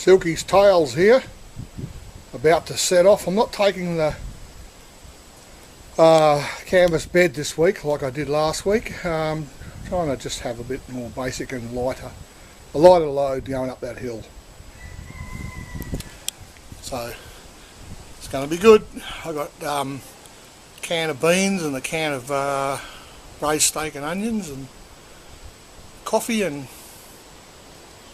Silkies Tales here, about to set off. I'm not taking the canvas bed this week like I did last week. Trying to just have a bit more basic and a lighter load going up that hill. So it's going to be good. I got a can of beans and a can of braised steak and onions and coffee, and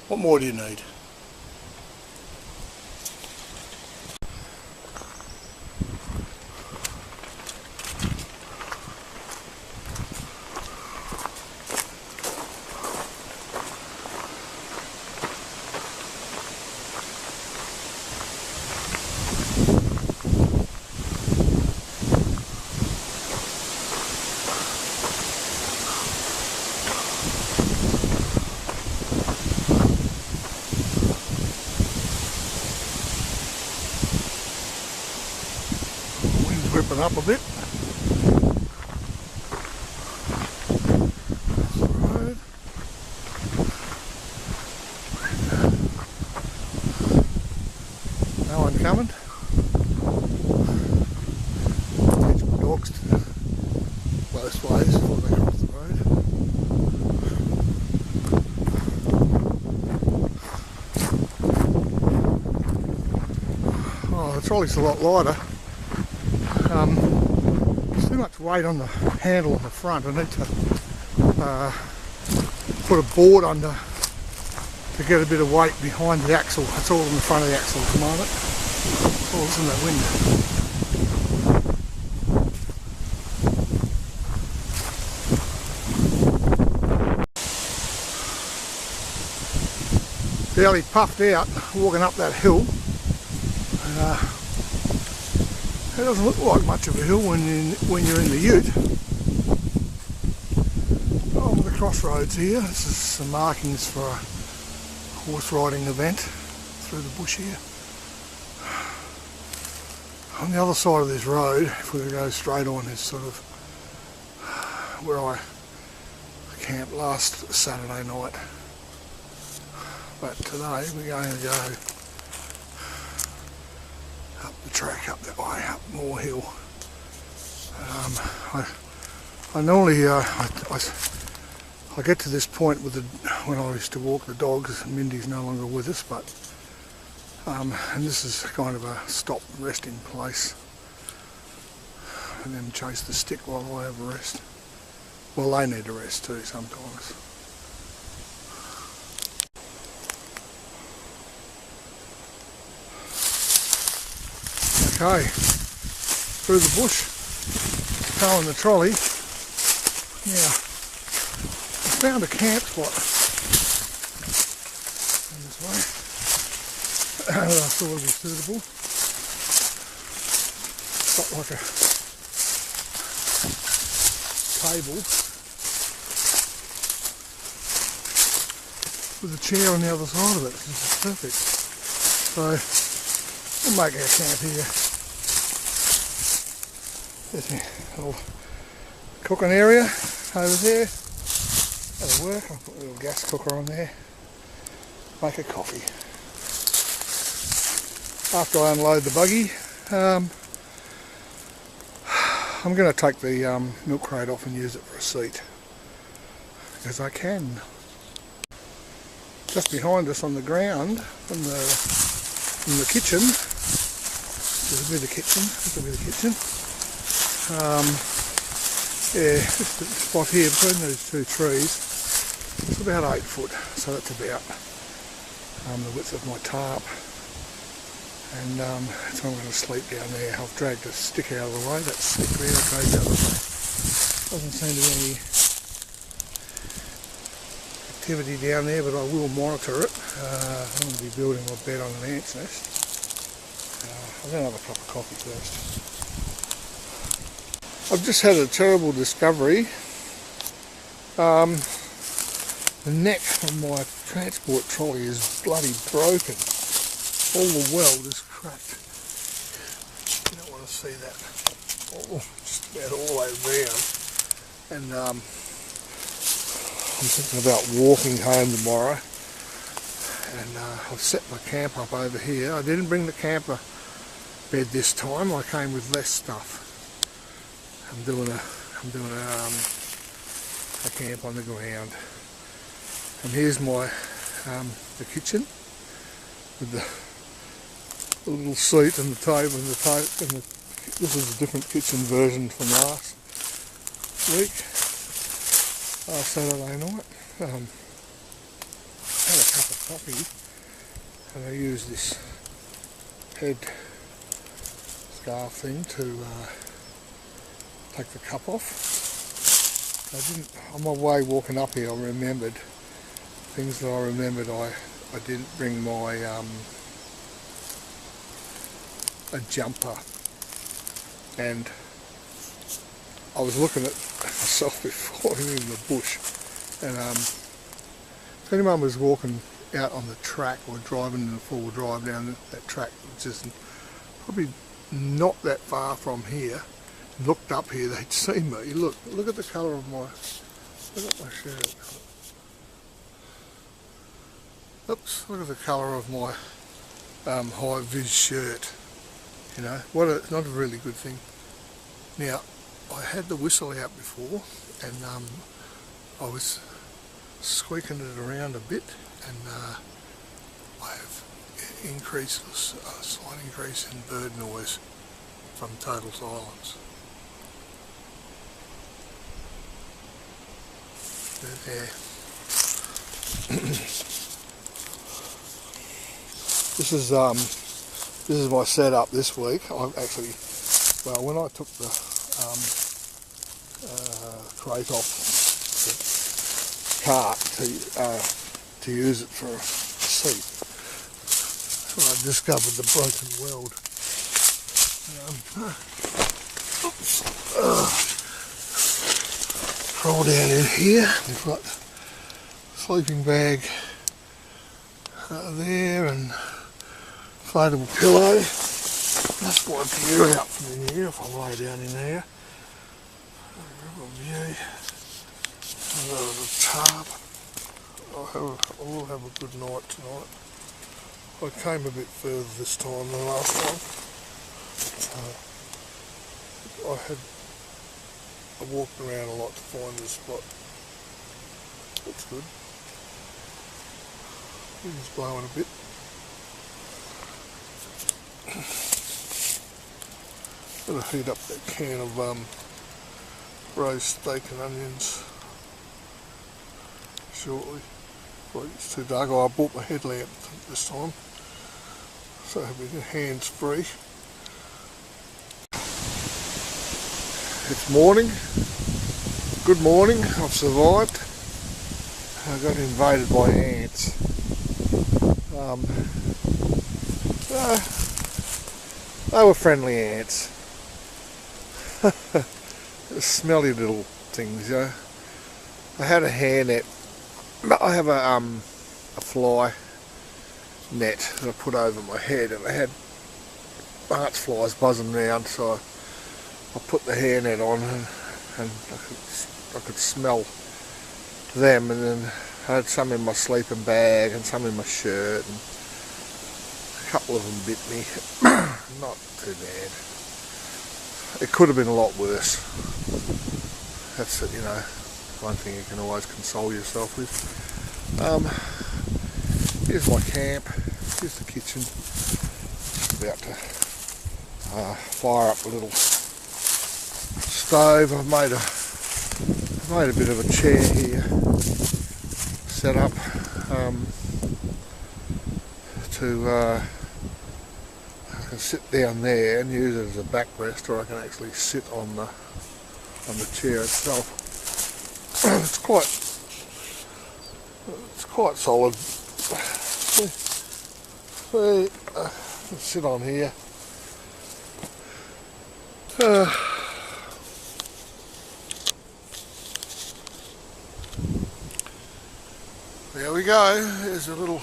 what more do you need? Whipping up a bit. That's the road. No one coming. Teach my dogs to both ways before they cross the road. Oh, the trolley's a lot lighter. There's too much weight on the handle on the front. I need to put a board under to get a bit of weight behind the axle. That's all in the front of the axle at the moment. All's in that window. Fairly puffed out walking up that hill. It doesn't look like much of a hill when you're in the ute. Oh, the crossroads here. This is some markings for a horse riding event through the bush here. On the other side of this road, if we go straight on, is sort of where I camped last Saturday night. But today we're going to go up the track, up that way, up Moor Hill. I normally I get to this point with when I used to walk the dogs. Mindy's no longer with us, but and this is kind of a stop resting place, and then chase the stick while I have a rest. Well, they need a rest too sometimes. Okay, through the bush, towing the trolley. Now, I found a camp spot in this way that I thought would be suitable. It's got like a table with a chair on the other side of it. This is perfect. So we'll make our camp here. There's a little cooking area over there. That'll work. I'll put a little gas cooker on there. Make a coffee. After I unload the buggy, I'm going to take the milk crate off and use it for a seat, because I can. Just behind us on the ground, from the kitchen, there's a bit of kitchen, yeah, just a spot here between those two trees. It's about 8 foot, so that's about the width of my tarp, and so I'm going to sleep down there. I've dragged a stick out of the way. That stick there goes out of the way. Doesn't seem to be any activity down there, but I will monitor it. I'm going to be building my bed on an ant's nest. I'm going to have a cup of coffee first. I've just had a terrible discovery. The neck of my transport trolley is bloody broken. All the weld is cracked. You don't want to see that. Oh, just about all the way around. And I'm thinking about walking home tomorrow and I've set my camp up over here. I didn't bring the camper bed this time. I came with less stuff. I'm doing a camp on the ground, and here's my the kitchen with the little seat and the table and this is a different kitchen version from last week, Saturday night. Had a cup of coffee and I used this head scarf thing to take the cup off. On my way walking up here I remembered things that I remembered. I didn't bring my a jumper, and I was looking at myself before in the bush, and if anyone was walking out on the track or driving in a four-wheel drive down that track, which is probably not that far from here, looked up here, they'd see me. Look at the colour of my shirt. Oops, look at the colour of my high-vis shirt. You know, not a really good thing. Now, I had the whistle out before, and I was squeaking it around a bit, and I have increased a slight increase in bird noise from total silence. There. This is my setup this week. I've actually, well, when I took the crate off the cart to use it for a seat, I discovered the broken weld. Crawl down in here. We've got a sleeping bag there and inflatable pillow. That's my view out from in here if I lay down in there. View. The tarp. I will have a good night tonight. I came a bit further this time than last time. I walked around a lot to find this spot. Looks good. Wind's blowing a bit. Gonna heat up that can of roast steak and onions shortly. Like it's too dark. I bought my headlamp this time, so I'll be hands free. It's morning. Good morning. I've survived. I got invaded by ants. They were friendly ants. Smelly little things, you know. I had a hair net. I have a fly net that I put over my head, and I had Bart's flies buzzing around, so I put the hairnet on, and I could smell them, and then I had some in my sleeping bag and some in my shirt, and a couple of them bit me. Not too bad. It could have been a lot worse. That's it, you know, one thing you can always console yourself with. Here's my camp. Here's the kitchen. Just about to fire up a little stove. I've made a bit of a chair here set up to I can sit down there and use it as a backrest, or I can actually sit on the chair itself. It's quite solid. Sit on here. There we go. There's a little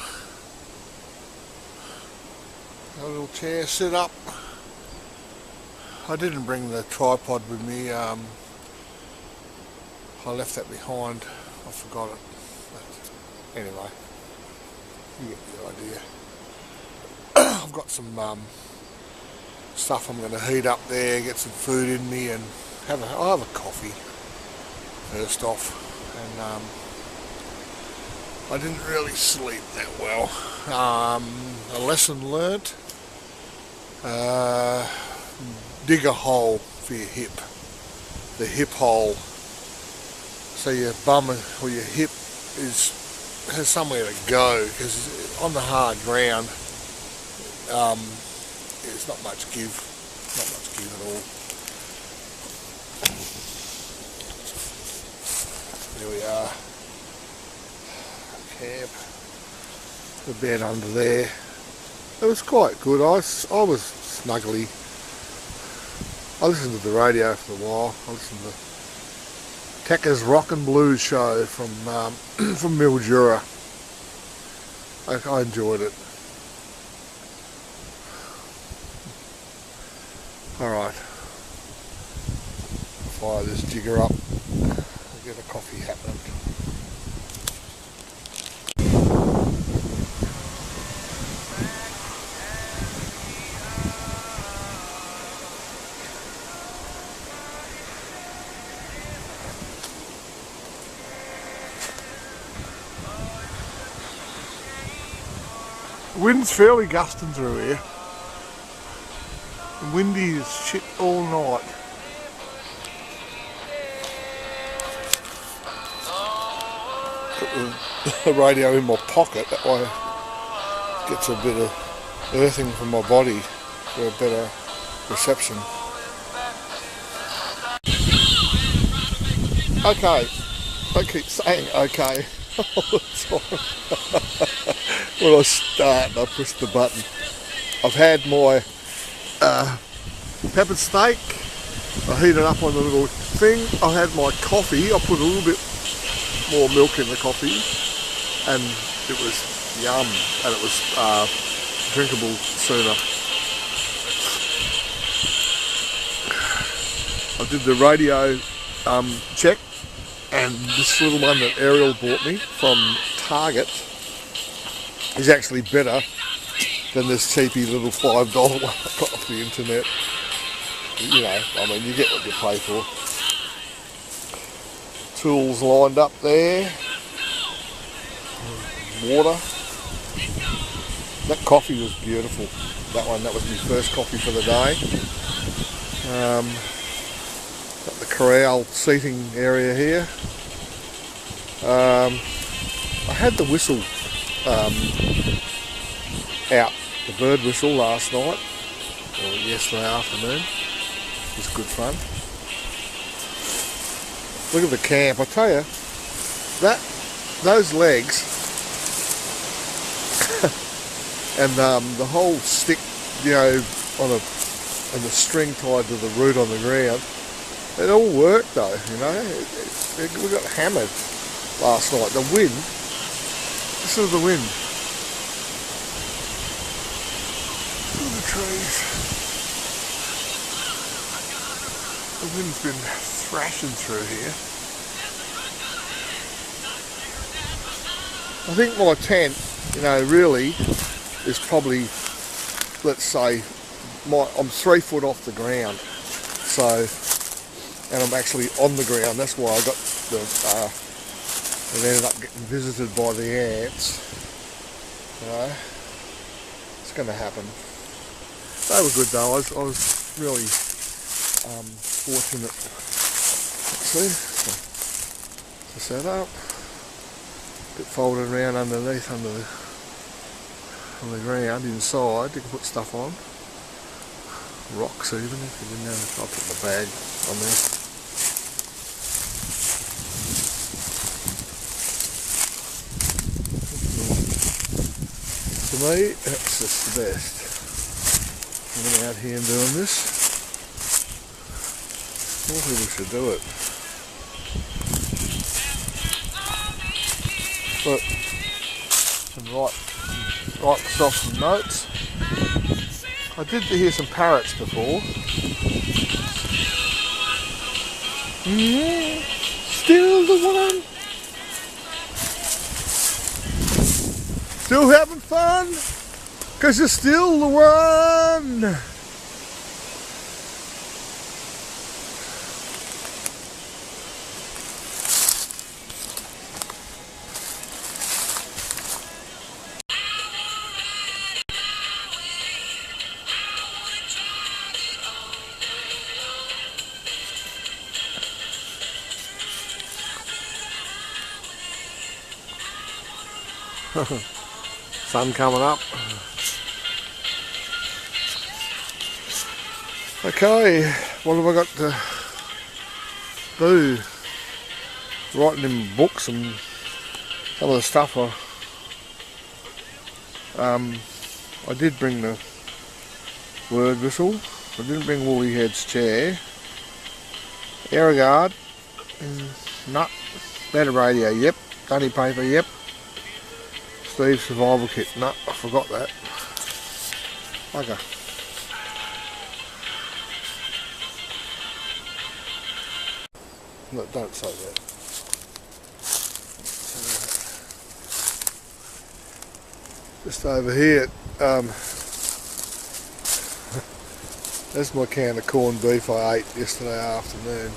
chair set up. I didn't bring the tripod with me. I left that behind. I forgot it. But anyway, You get the idea. I've got some stuff I'm going to heat up there, get some food in me, and I'll have a coffee first off. And I didn't really sleep that well. A lesson learnt: dig a hole for your hip, the hip hole, so your bum or your hip has somewhere to go, because on the hard ground there's not much give at all. There we are, camp, the bed under there. It was quite good. I was snuggly. I listened to the radio for a while. I listened to Tekka's Rock and Blues show from Mildura. I enjoyed it. Alright, fire this jigger up, get a coffee happening. The wind's fairly gusting through here. Windy as shit all night. Put the radio in my pocket, that way it gets a bit of earthing from my body for a better reception. Okay, I keep saying okay all the time. When I start and I push the button. I've had my peppered steak, I heat it up on the little thing. I had my coffee, I put a little bit more milk in the coffee, and it was yum, and it was drinkable sooner. I did the radio check, and this little one that Ariel bought me from Target is actually better than this cheapy little $5 one I got off the internet. You know, I mean, you get what you pay for. Tools lined up there. Water. That coffee was beautiful. That was my first coffee for the day. Got the corral seating area here. I had the whistle out, the bird whistle last night, or yesterday afternoon. It was good fun. Look at the camp. I tell you, those legs and the whole stick, you know, and the string tied to the root on the ground, it all worked though, you know. We got hammered last night. The wind, this is the wind. Look at the trees. The wind's been thrashing through here. I think my tent, you know, really is probably, let's say, I'm 3 foot off the ground. So, and I'm actually on the ground. That's why I got the, I ended up getting visited by the ants. You know, it's going to happen. They were good though. I was really fortunate. See, to set up, bit folded around underneath on the ground inside. You can put stuff on, rocks even if you didn't have. I'll put the bag on there. To me, that's just the best. Coming out here and doing this. More people should do it. But write myself some notes. I did hear some parrots before. Still the one. Still having fun? Because you're still the one. Sun coming up. Okay, what have I got to do? Writing in books and some of the stuff I did bring the word whistle. I didn't bring Woolly Head's chair. Airguard. Nut. Better radio, yep. Dunny paper, yep. Steve's survival kit. No, I forgot that. Okay. No, don't say that. Just over here, there's my can of corned beef I ate yesterday afternoon.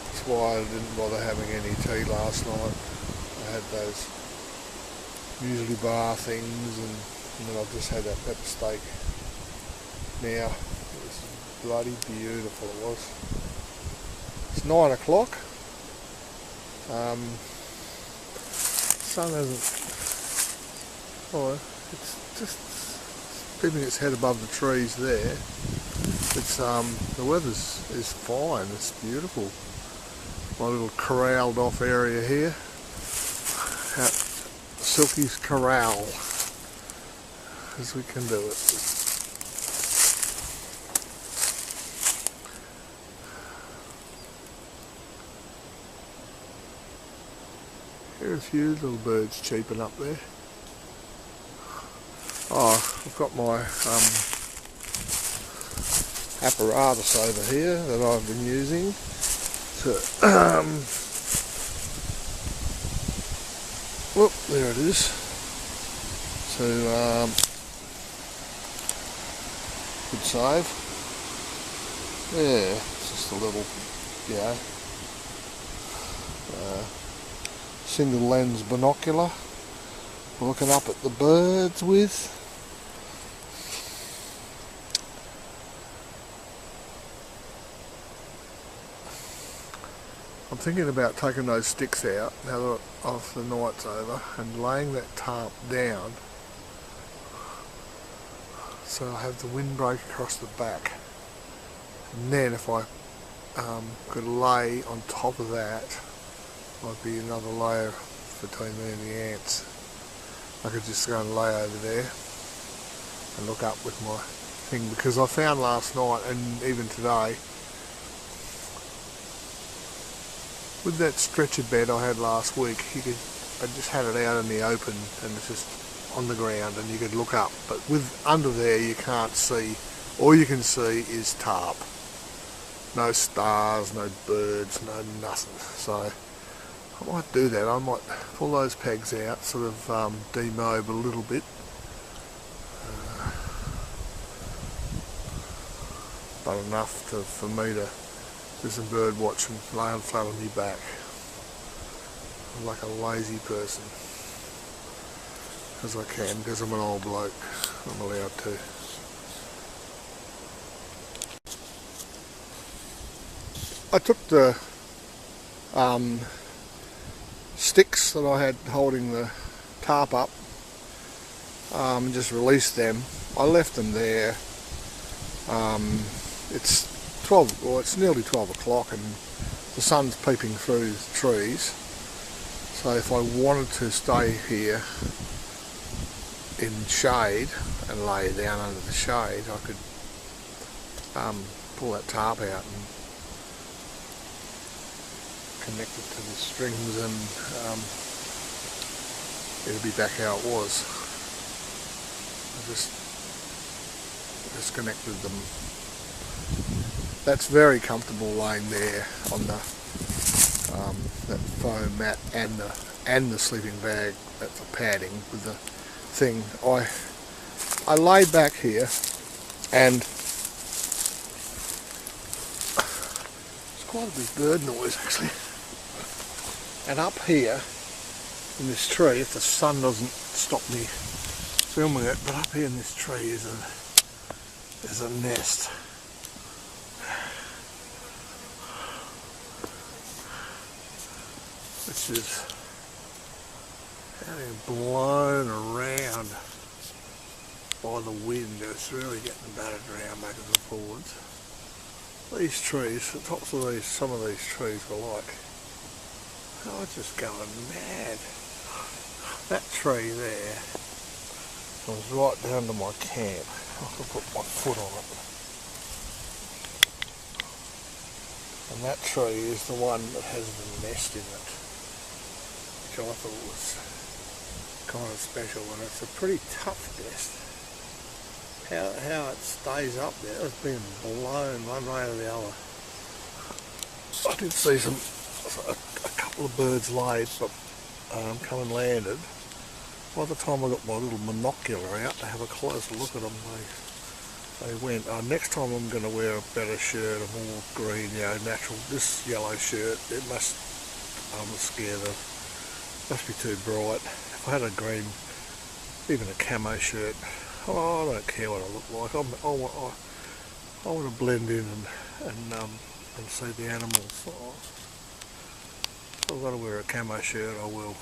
That's why I didn't bother having any tea last night. I had those muesli bar things, and then I've just had that pepper steak now. It was bloody beautiful, it was. It's 9 o'clock. Sun hasn't, it's just keeping its head above the trees there. It's the weather's is fine, it's beautiful. My little corralled off area here at Silkies Corral, as we can do it. Here are a few little birds cheeping up there. Oh, I've got my apparatus over here that I've been using to whoop, there it is. So good save. Yeah, it's just a little, single lens binocular, looking up at the birds with. I'm thinking about taking those sticks out now that the night's over and laying that tarp down so I have the windbreak across the back, and then if I could lay on top of that, might be another layer between me and the ants. I could just go and lay over there and look up with my thing, because I found last night and even today with that stretcher bed I had last week, I just had it out in the open and it's just on the ground and you could look up, but with under there you can't see. All you can see is tarp. No stars, no birds, no nothing. So I might do that. I might pull those pegs out, sort of demob a little bit. But enough for me to do some bird watching, laying flat on my back. I'm like a lazy person. As I can, because I'm an old bloke. I'm allowed to. I took the sticks that I had holding the tarp up and just released them. I left them there. It's 12, well, it's nearly 12 o'clock and the sun's peeping through the trees. So if I wanted to stay here in shade and lay down under the shade, I could pull that tarp out and connect it to the strings, and it'll be back how it was. I just disconnected them. That's very comfortable laying there on the that foam mat and the and the sleeping bag, that's a padding with the thing, I lay back here, and it's quite a big bird noise actually. And up here in this tree, if the sun doesn't stop me filming it, but up here in this tree is a nest. Which is getting blown around by the wind. It's really getting battered around backwards and forwards. These trees, the tops of these, some of these trees were like, oh, it's just going mad. That tree there was right down to my camp. I could put my foot on it. And that tree is the one that has the nest in it, which I thought was kind of special, and it's a pretty tough nest. How it stays up there, it's being blown one way or the other. I did see a couple of birds laid, but come and landed. By the time I got my little monocular out to have a closer look at them, they went. Next time I'm going to wear a better shirt, a more green, natural. This yellow shirt, it must scare them. Must be too bright. If I had a green, even a camo shirt, I don't care what I look like. I want to blend in and see the animals. So if I've got to wear a camo shirt, I will.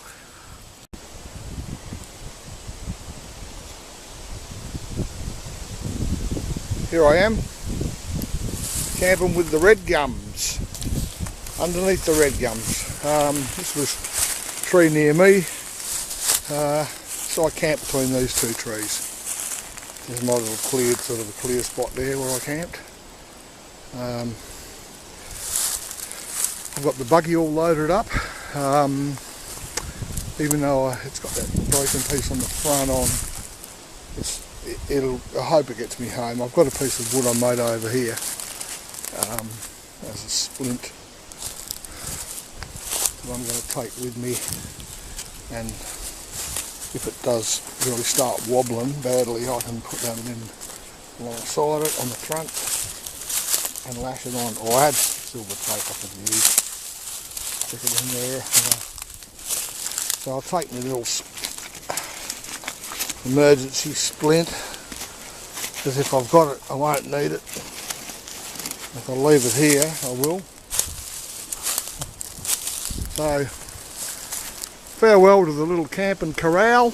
Here I am, camping with the red gums, underneath the red gums. This was a tree near me, so I camped between these two trees. There's my little cleared, sort of a clear spot there where I camped. I've got the buggy all loaded up, even though it's got that broken piece on the front on. I hope it gets me home. I've got a piece of wood I made over here as a splint that I'm going to take with me, and if it does really start wobbling badly, I can put that in alongside it on the front and lash it on. Or I had silver tape I could use, stick it in there. So I'll take my little emergency splint, because if I've got it I won't need it. If I leave it here I will. So farewell to the little camp and corral.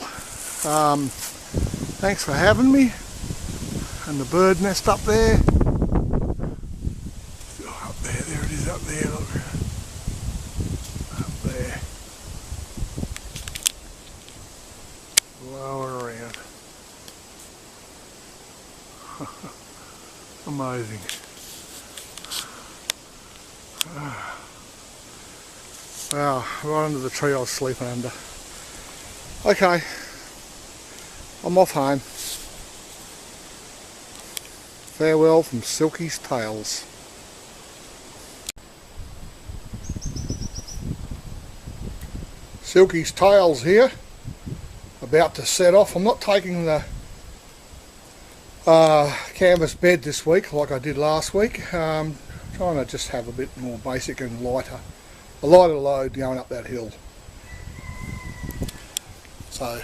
Thanks for having me. And the bird nest up there. Oh, up there it is up there, look. Up there. Blowing around. Amazing. Wow, right under the tree I was sleeping under. Okay, I'm off home. Farewell from Silkies Tales. Silkies Tales here, about to set off. I'm not taking the canvas bed this week like I did last week. Trying to just have a bit more basic and a lighter load going up that hill. So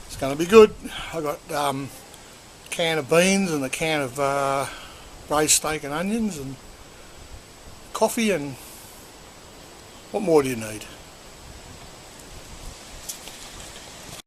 it's going to be good. I got a can of beans and a can of braised steak and onions and coffee, and what more do you need?